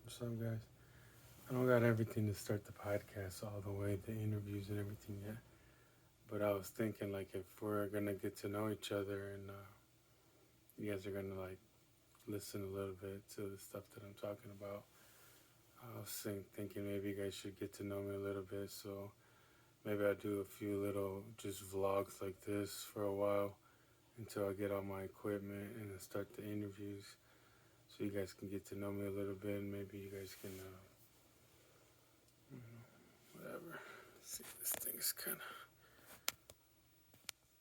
What's up, guys? I don't got everything to start the podcast all the way, the interviews and everything yet. But I was thinking, like, if we're gonna get to know each other and you guys are gonna like listen a little bit to the stuff that I'm talking about, I was thinking maybe you guys should get to know me a little bit. So maybe I'll do a few little just vlogs like this for a while until I get all my equipment and then start the interviews. So you guys can get to know me a little bit, and maybe you guys can, whatever. See, this thing is kind of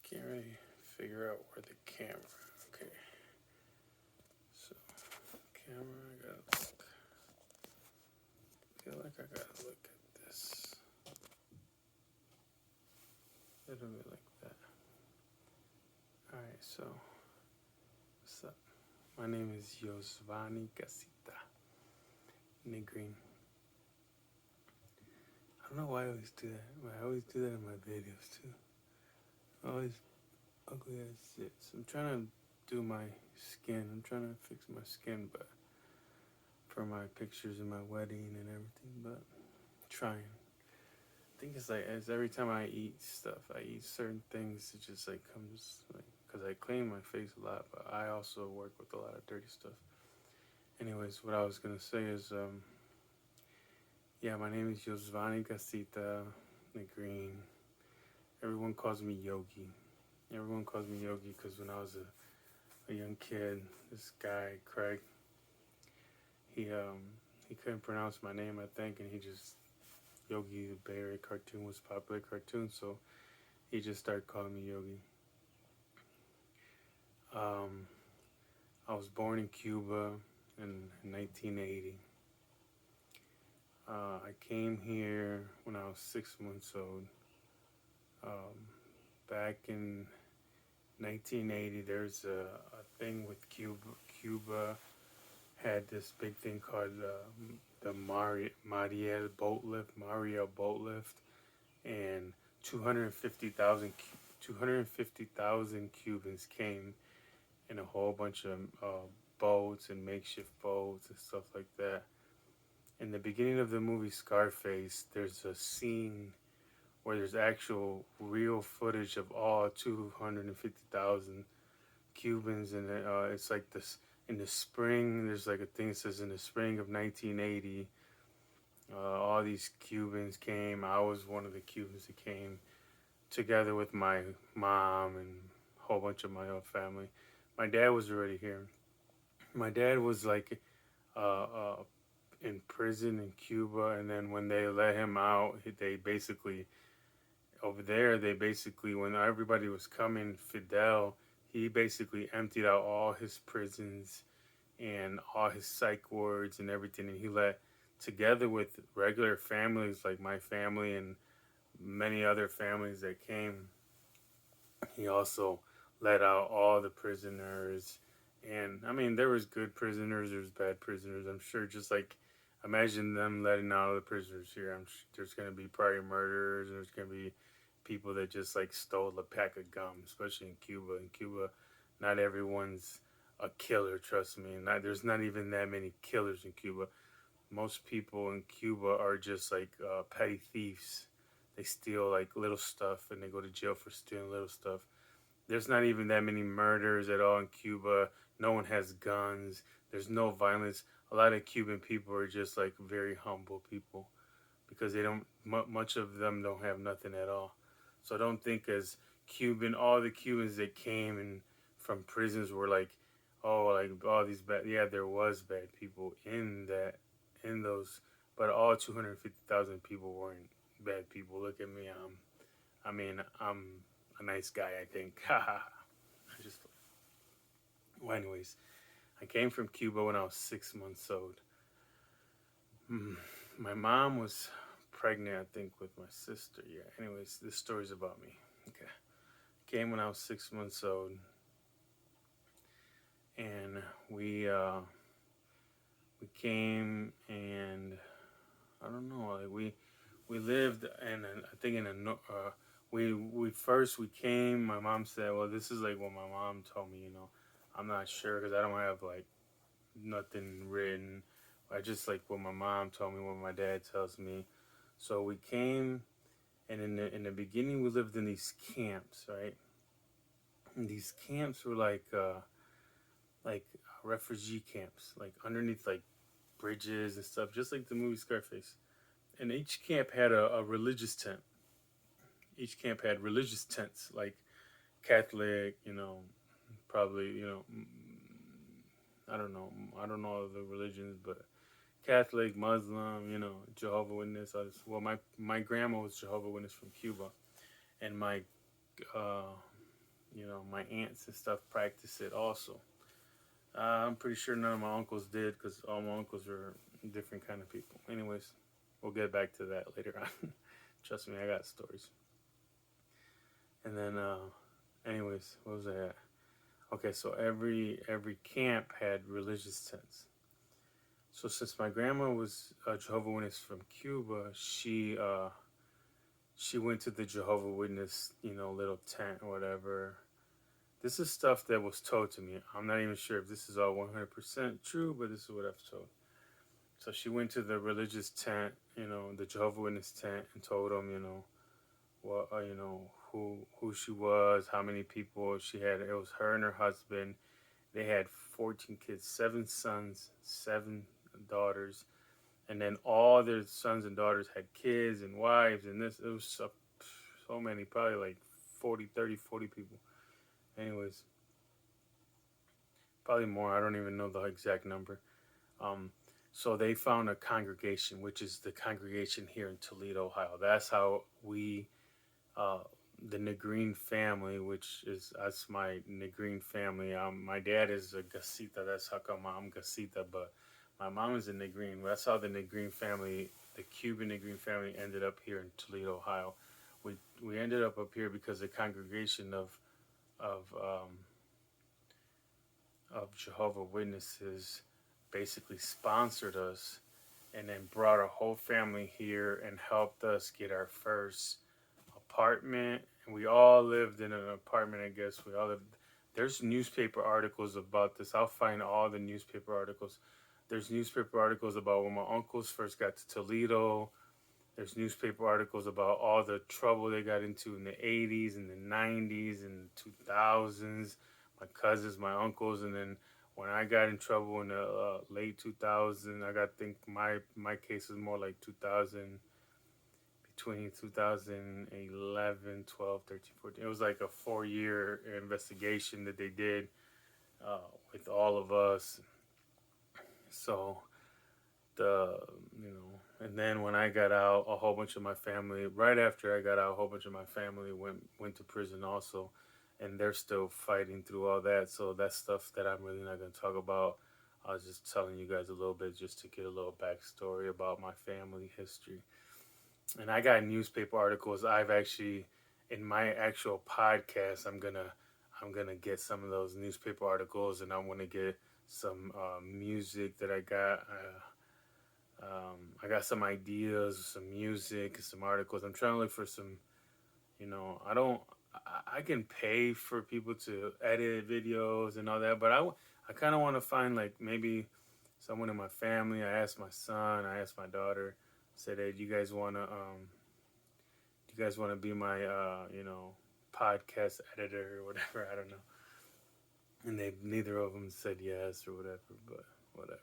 can't really figure out where the camera. Okay, so camera, I gotta look. Feel like I gotta look at this a little bit like that. All right, so what's up? My name is Yosvani Casita Negrin. I don't know why I always do that. I always do that in my videos too. Always ugly as shit. So I'm trying to do my skin. I'm trying to fix my skin, but for my pictures of my wedding and everything. But I'm trying. I think it's like as every time I eat stuff, I eat certain things. It just like comes like because I clean my face a lot, but I also work with a lot of dirty stuff. Anyways, what I was gonna say is, yeah, my name is Yosvani Casita Negrin. Everyone calls me Yogi. Everyone calls me Yogi because when I was a young kid, this guy Craig, he he couldn't pronounce my name, I think, and he just Yogi the Bay Area cartoon was a popular cartoon, so he just started calling me Yogi. Um, I was born in Cuba in 1980. I came here when I was 6 months old. Um, Back in 1980, there's a thing with Cuba. Cuba had this big thing called the Mariel boat lift, and 250,000 Cubans came in a whole bunch of boats and makeshift boats and stuff like that. In the beginning of the movie Scarface, there's a scene where there's actual real footage of all 250,000 Cubans, and it's like this in the spring. There's like a thing that says in the spring of 1980, all these Cubans came. I was one of the Cubans that came together with my mom and a whole bunch of my own family. My dad was already here. My dad was like uh, uh, in prison in Cuba, and then when they let him out, they basically over there. They basically when everybody was coming, Fidel, he basically emptied out all his prisons and all his psych wards and everything, and he let together with regular families like my family and many other families that came. He also let out all the prisoners, and I mean there was good prisoners, there's bad prisoners. I'm sure, just like imagine them letting out all the prisoners here. There's gonna be probably murderers. There's gonna be people that just like stole a pack of gum, especially in Cuba. In Cuba, not everyone's a killer. Trust me. There's not even that many killers in Cuba. Most people in Cuba are just like petty thieves. They steal like little stuff and they go to jail for stealing little stuff. There's not even that many murders at all in Cuba. No one has guns. There's no violence. A lot of Cuban people are just like very humble people because they don't, much of them don't have nothing at all. So don't think as Cuban, all the Cubans that came and from prisons were like, oh, like all these bad. Yeah, there was bad people in that, in those, but all 250,000 people weren't bad people. Look at me. I mean, I'm a nice guy, I think. I just, well, anyways, I came from Cuba when I was 6 months old. My mom was pregnant, I think, with my sister. Yeah. Anyways, this story's about me. Okay. Came when I was 6 months old, and we came, and I don't know, like we lived in I think in a we first we came. My mom said, well, this is like what my mom told me. I'm not sure because I don't have like nothing written. I just like what my mom told me, what my dad tells me. So we came, and in the beginning we lived in these camps, right? And these camps were like refugee camps, like underneath like bridges and stuff, just like the movie Scarface. And each camp had a religious tent. Each camp had religious tents, like Catholic, probably, I don't know, I don't know the religions, but Catholic, Muslim, Jehovah Witness. Well, my grandma was Jehovah Witness from Cuba, and uh, my aunts and stuff practice it also. I'm pretty sure none of my uncles did because all my uncles are different kind of people. Anyways, we'll get back to that later on. Trust me, I got stories. And then, anyways, what was I at? Okay, so every camp had religious tents. So since my grandma was a Jehovah Witness from Cuba, she went to the Jehovah Witness, little tent or whatever. This is stuff that was told to me. I'm not even sure if this is all 100% true, but this is what I've told. So she went to the religious tent, the Jehovah Witness tent, and told them, what, who she was, how many people she had. It was her and her husband. They had 14 kids, 7 sons, 7 daughters, and then all their sons and daughters had kids and wives, and this it was so many, probably like 40, 30, 40 people. Anyways, probably more. I don't even know the exact number. Um, so they found a congregation, which is the congregation here in Toledo, Ohio. That's how uh, the Negreen family, which is that's my Negreen family. My dad is a Gasita. That's how come I'm Gasita, but my mom is a Negreen. That's how the Negreen family, the Cuban Negreen family, ended up here in Toledo, Ohio. We ended up here because the congregation of um, of Jehovah Witnesses basically sponsored us and then brought our whole family here and helped us get our first apartment. And we all lived in an apartment, I guess. We all lived. There's newspaper articles about this. I'll find all the newspaper articles. There's newspaper articles about when my uncles first got to Toledo. There's newspaper articles about all the trouble they got into in the 80s and the 90s and 2000s. My cousins, my uncles, and then when I got in trouble in the late 2000s, think my case was more like 2000, between 2011, 12, 13, 14. It was like a 4-year investigation that they did with all of us. So the and then when I got out, a whole bunch of my family. Right after I got out, a whole bunch of my family went to prison also, and they're still fighting through all that. So that's stuff that I'm really not going to talk about. I was just telling you guys a little bit just to get a little backstory about my family history. And I got newspaper articles. I've actually, in my actual podcast, I'm gonna get some of those newspaper articles, and I'm gonna get some music that I got. I got some ideas, some music, some articles. I'm trying to look for some. I don't. I can pay for people to edit videos and all that, but I kind of want to find like maybe someone in my family. I asked my son. I asked my daughter. Said, "Hey, do you guys want to be my podcast editor or whatever?" I don't know. And they neither of them said yes or whatever. But whatever.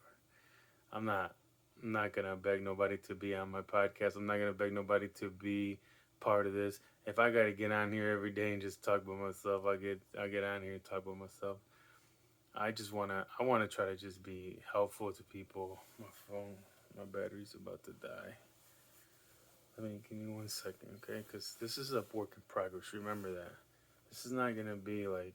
I'm not. I'm not gonna beg nobody to be on my podcast. I'm not gonna beg nobody to be part of this. If I gotta get on here every day and just talk by myself, I get on here and talk by myself. I wanna try to just be helpful to people. My phone, my battery's about to die. Give me 1 second, okay? Because this is a work in progress. Remember that. This is not gonna be like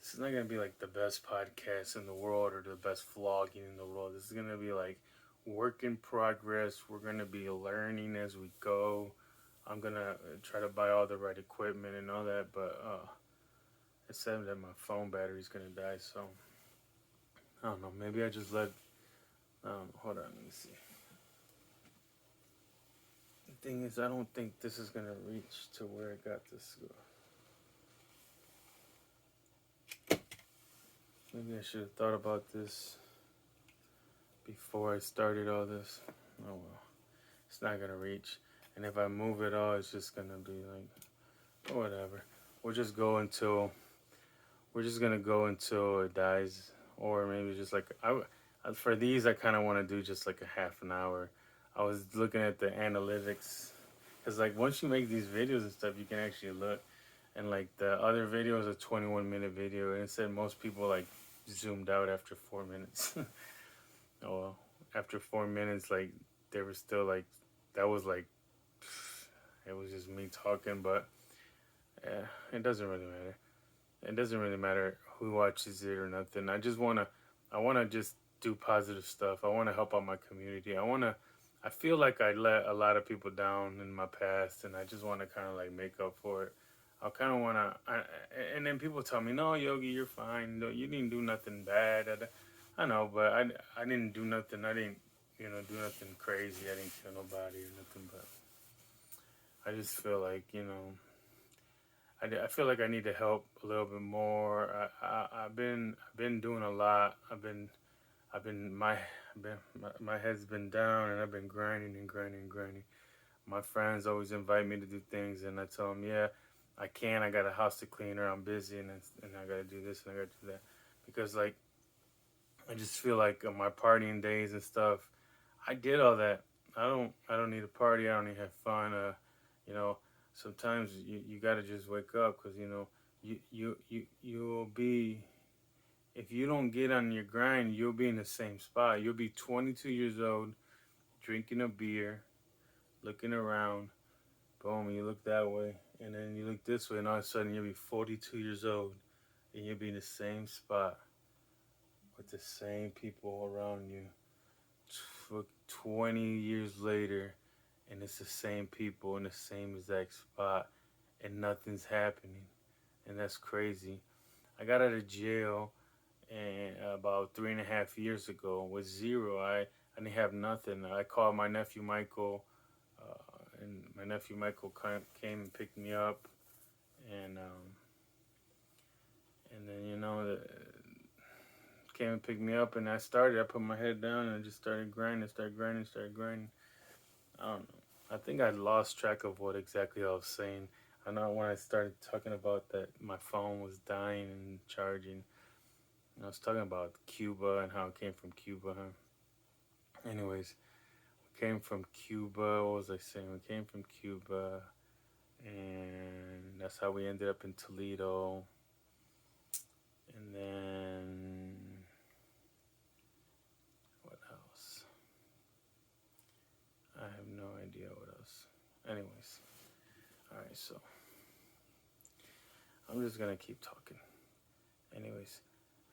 this is not gonna be like the best podcast in the world or the best vlogging in the world. This is gonna be like work in progress. We're gonna be learning as we go. I'm gonna try to buy all the right equipment and all that, but it said that my phone battery's gonna die. So I don't know. Maybe I just let. Hold on. Let me see. The thing is, I don't think this is gonna reach to where I got this. Maybe I should have thought about this before I started all this. Oh well, it's not gonna reach. And if I move it all, it's just gonna be like whatever. We'll just go until we're just gonna go until it dies, or maybe just like for these I kind of want to do just like a half an hour. I was looking at the analytics because like once you make these videos and stuff, you can actually look. And like the other video is a 21-minute video, and it said most people like zoomed out after 4 minutes. Oh well, after 4 minutes, like they were still like that was like it was just me talking, but yeah, it doesn't really matter. It doesn't really matter who watches it or nothing. I wanna just do positive stuff. I wanna help out my community. I feel like I let a lot of people down in my past, and I just wanna kind of like make up for it. I kind of and then people tell me, no, Yogi, you're fine. No, you didn't do nothing bad. I know, but I didn't do nothing. I didn't, do nothing crazy. I didn't kill nobody or nothing, but I just feel like, I feel like I need to help a little bit more. I've been doing a lot. I've been my head's been down, and I've been grinding and grinding and grinding. My friends always invite me to do things, and I tell them, yeah, I can. I got a house to clean, or I'm busy, and I got to do this and I got to do that, because like I just feel like on my partying days and stuff, I did all that. I don't need a party. I don't need to have fun. You know, sometimes you gotta just wake up, because you'll be, if you don't get on your grind, you'll be in the same spot. You'll be 22 years old, drinking a beer, looking around. Boom, you look that way, and then you look this way, and all of a sudden you'll be 42 years old, and you'll be in the same spot with the same people around you. 20 years later, and it's the same people in the same exact spot, and nothing's happening, and that's crazy. I got out of jail and about 3.5 years ago with zero. I didn't have nothing. I called my nephew Michael, and my nephew Michael came and picked me up, and then came and picked me up, and I started. I put my head down and I just started grinding, started grinding, started grinding. I don't know. I think I lost track of what exactly I was saying. I know when I started talking about that my phone was dying and charging. I was talking about Cuba and how it came from Cuba. Huh? Anyways, we came from Cuba. What was I saying? We came from Cuba, and that's how we ended up in Toledo. And then what else? I have no idea what else. Anyways, all right. So I'm just gonna keep talking. Anyways,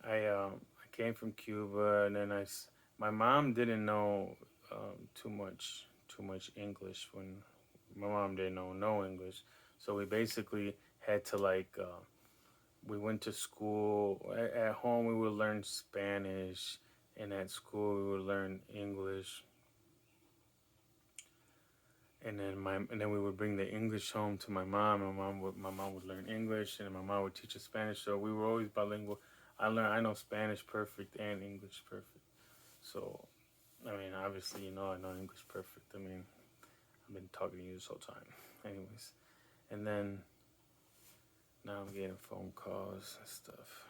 I came from Cuba, and then my mom didn't know too much English. When my mom didn't know no English, so we basically had to like we went to school. At home we would learn Spanish, and at school we would learn English. And then we would bring the English home to my mom. My mom would learn English, and my mom would teach us Spanish. So we were always bilingual. I know Spanish perfect and English perfect. So I mean, obviously, I know English perfect. I mean, I've been talking to you this whole time. Anyways, and then now I'm getting phone calls and stuff.